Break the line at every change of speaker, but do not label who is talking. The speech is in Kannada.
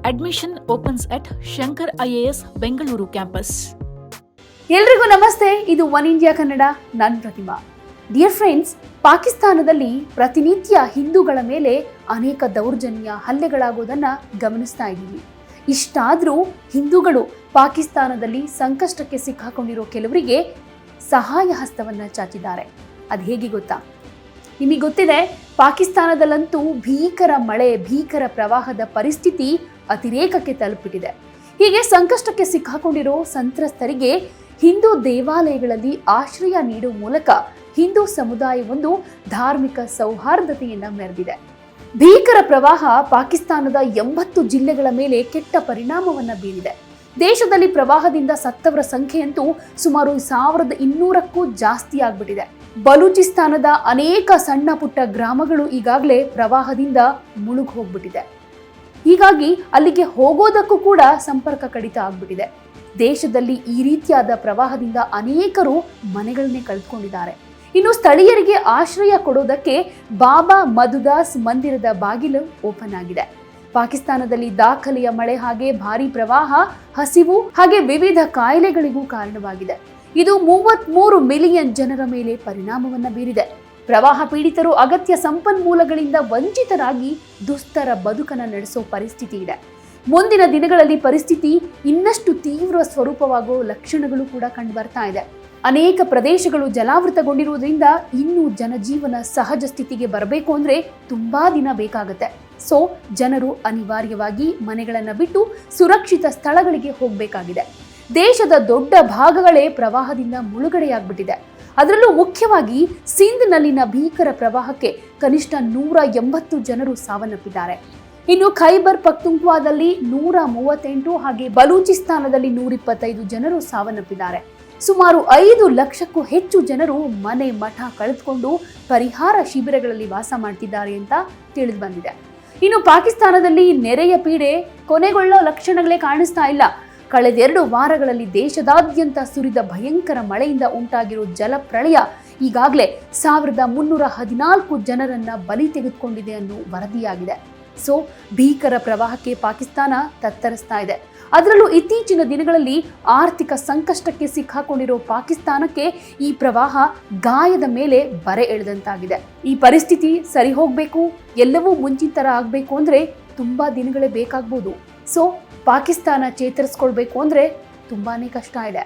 Admission opens at Shankar IAS Bengaluru campus.
ಎಲ್ರಿಗೂ ನಮಸ್ತೆ. ಇದು ಒನ್ಇಂಡಿಯಾ ಕನ್ನಡ. ನಾನು ಪ್ರತಿಮಾ. ಡಿಯರ್ ಫ್ರೆಂಡ್ಸ್, ಪಾಕಿಸ್ತಾನದಲ್ಲಿ ಪ್ರತಿನಿತ್ಯ ಹಿಂದೂಗಳ ಮೇಲೆ ಅನೇಕ ದೌರ್ಜನ್ಯ ಹಲ್ಲೆಗಳಾಗೋದನ್ನ ಗಮನಿಸ್ತಾ ಇದ್ದೀವಿ. ಇಷ್ಟಾದರೂ ಹಿಂದೂಗಳು ಪಾಕಿಸ್ತಾನದಲ್ಲಿ ಸಂಕಷ್ಟಕ್ಕೆ ಸಿಕ್ಕಾಕೊಂಡಿರೋ ಕೆಲವರಿಗೆ ಸಹಾಯ ಹಸ್ತವನ್ನ ಚಾಚಿದ್ದಾರೆ. ಅದು ಹೇಗೆ ಗೊತ್ತಾ? ನಿಮಗೆ ಗೊತ್ತಿದೆ, ಪಾಕಿಸ್ತಾನದಲ್ಲಂತೂ ಭೀಕರ ಮಳೆ, ಭೀಕರ ಪ್ರವಾಹದ ಪರಿಸ್ಥಿತಿ ಅತಿರೇಕಕ್ಕೆ ತಲುಪಿಟ್ಟಿದೆ. ಹೀಗೆ ಸಂಕಷ್ಟಕ್ಕೆ ಸಿಕ್ಕಾಕೊಂಡಿರೋ ಸಂತ್ರಸ್ತರಿಗೆ ಹಿಂದೂ ದೇವಾಲಯಗಳಲ್ಲಿ ಆಶ್ರಯ ನೀಡುವ ಮೂಲಕ ಹಿಂದೂ ಸಮುದಾಯವೊಂದು ಧಾರ್ಮಿಕ ಸೌಹಾರ್ದತೆಯನ್ನ ಮೆರೆದಿದೆ. ಭೀಕರ ಪ್ರವಾಹ ಪಾಕಿಸ್ತಾನದ 80 ಜಿಲ್ಲೆಗಳ ಮೇಲೆ ಕೆಟ್ಟ ಪರಿಣಾಮವನ್ನ ಬೀರಿದೆ. ದೇಶದಲ್ಲಿ ಪ್ರವಾಹದಿಂದ ಸತ್ತವರ ಸಂಖ್ಯೆಯಂತೂ ಸುಮಾರು 1200ಕ್ಕೂ ಜಾಸ್ತಿ ಆಗ್ಬಿಟ್ಟಿದೆ. ಬಲೂಚಿಸ್ತಾನದ ಅನೇಕ ಸಣ್ಣ ಪುಟ್ಟ ಗ್ರಾಮಗಳು ಈಗಾಗಲೇ ಪ್ರವಾಹದಿಂದ ಮುಳುಗಿ ಹೋಗ್ಬಿಟ್ಟಿದೆ. ಹೀಗಾಗಿ ಅಲ್ಲಿಗೆ ಹೋಗೋದಕ್ಕೂ ಕೂಡ ಸಂಪರ್ಕ ಕಡಿತ ಆಗ್ಬಿಟ್ಟಿದೆ. ದೇಶದಲ್ಲಿ ಈ ರೀತಿಯಾದ ಪ್ರವಾಹದಿಂದ ಅನೇಕರು ಮನೆಗಳನ್ನೇ ಕಳೆದುಕೊಂಡಿದ್ದಾರೆ. ಇನ್ನು ಸ್ಥಳೀಯರಿಗೆ ಆಶ್ರಯ ಕೊಡೋದಕ್ಕೆ ಬಾಬಾ ಮಧುದಾಸ್ ಮಂದಿರದ ಬಾಗಿಲು ಓಪನ್ ಆಗಿದೆ. ಪಾಕಿಸ್ತಾನದಲ್ಲಿ ದಾಖಲೆಯ ಮಳೆ ಹಾಗೆ ಭಾರಿ ಪ್ರವಾಹ ಹಸಿವು ಹಾಗೆ ವಿವಿಧ ಕಾಯಿಲೆಗಳಿಗೂ ಕಾರಣವಾಗಿದೆ. ಇದು 33 ಮಿಲಿಯನ್ ಜನರ ಮೇಲೆ ಪರಿಣಾಮವನ್ನ ಬೀರಿದೆ. ಪ್ರವಾಹ ಪೀಡಿತರು ಅಗತ್ಯ ಸಂಪನ್ಮೂಲಗಳಿಂದ ವಂಚಿತರಾಗಿ ದುಸ್ತರ ಬದುಕನ್ನು ನಡೆಸೋ ಪರಿಸ್ಥಿತಿ ಇದೆ. ಮುಂದಿನ ದಿನಗಳಲ್ಲಿ ಪರಿಸ್ಥಿತಿ ಇನ್ನಷ್ಟು ತೀವ್ರ ಸ್ವರೂಪವಾಗೋ ಲಕ್ಷಣಗಳು ಕೂಡ ಕಂಡು ಬರ್ತಾ ಇದೆ. ಅನೇಕ ಪ್ರದೇಶಗಳು ಜಲಾವೃತಗೊಂಡಿರುವುದರಿಂದ ಇನ್ನೂ ಜನಜೀವನ ಸಹಜ ಸ್ಥಿತಿಗೆ ಬರಬೇಕು ಅಂದ್ರೆ ತುಂಬಾ ದಿನ ಬೇಕಾಗುತ್ತೆ. ಸೊ ಜನರು ಅನಿವಾರ್ಯವಾಗಿ ಮನೆಗಳನ್ನು ಬಿಟ್ಟು ಸುರಕ್ಷಿತ ಸ್ಥಳಗಳಿಗೆ ಹೋಗಬೇಕಾಗಿದೆ. ದೇಶದ ದೊಡ್ಡ ಭಾಗಗಳೇ ಪ್ರವಾಹದಿಂದ ಮುಳುಗಡೆಯಾಗ್ಬಿಟ್ಟಿದೆ. ಅದರಲ್ಲೂ ಮುಖ್ಯವಾಗಿ ಸಿಂಧ್ನಲ್ಲಿನ ಭೀಕರ ಪ್ರವಾಹಕ್ಕೆ ಕನಿಷ್ಠ 180 ಜನರು ಸಾವನ್ನಪ್ಪಿದ್ದಾರೆ. ಇನ್ನು ಖೈಬರ್ ಪಖ್ತೂನ್ಖ್ವಾದಲ್ಲಿ 138 ಹಾಗೆ ಬಲೂಚಿಸ್ತಾನದಲ್ಲಿ 125 ಜನರು ಸಾವನ್ನಪ್ಪಿದ್ದಾರೆ. ಸುಮಾರು 5 ಲಕ್ಷಕ್ಕೂ ಹೆಚ್ಚು ಜನರು ಮನೆ ಮಠ ಕಳೆದುಕೊಂಡು ಪರಿಹಾರ ಶಿಬಿರಗಳಲ್ಲಿ ವಾಸ ಮಾಡ್ತಿದ್ದಾರೆ ಅಂತ ತಿಳಿದು ಬಂದಿದೆ. ಇನ್ನು ಪಾಕಿಸ್ತಾನದಲ್ಲಿ ನೆರೆಯ ಪೀಡೆ ಕೊನೆಗೊಳ್ಳೋ ಲಕ್ಷಣಗಳೇ ಕಾಣಿಸ್ತಾ ಇಲ್ಲ. ಕಳೆದ 2 ವಾರಗಳಲ್ಲಿ ದೇಶದಾದ್ಯಂತ ಸುರಿದ ಭಯಂಕರ ಮಳೆಯಿಂದ ಉಂಟಾಗಿರೋ ಜಲಪ್ರಳಯ ಈಗಾಗಲೇ 1314 ಜನರನ್ನ ಬಲಿ ತೆಗೆದುಕೊಂಡಿದೆ ಅನ್ನೋ ವರದಿಯಾಗಿದೆ. ಸೊ ಭೀಕರ ಪ್ರವಾಹಕ್ಕೆ ಪಾಕಿಸ್ತಾನ ತತ್ತರಿಸ್ತಾ ಇದೆ. ಅದರಲ್ಲೂ ಇತ್ತೀಚಿನ ದಿನಗಳಲ್ಲಿ ಆರ್ಥಿಕ ಸಂಕಷ್ಟಕ್ಕೆ ಸಿಕ್ಕಾಕೊಂಡಿರೋ ಪಾಕಿಸ್ತಾನಕ್ಕೆ ಈ ಪ್ರವಾಹ ಗಾಯದ ಮೇಲೆ ಬರೆ ಎಳೆದಂತಾಗಿದೆ. ಈ ಪರಿಸ್ಥಿತಿ ಸರಿ ಹೋಗಬೇಕು, ಎಲ್ಲವೂ ಮುಂಚಿನ ಥರ ಆಗಬೇಕು ಅಂದರೆ ತುಂಬಾ ದಿನಗಳೇ ಬೇಕಾಗ್ಬೋದು. ಸೊ ಪಾಕಿಸ್ತಾನ ಚೇತರಿಸ್ಕೊಳ್ಬೇಕು ಅಂದರೆ ತುಂಬಾನೇ ಕಷ್ಟ ಇದೆ.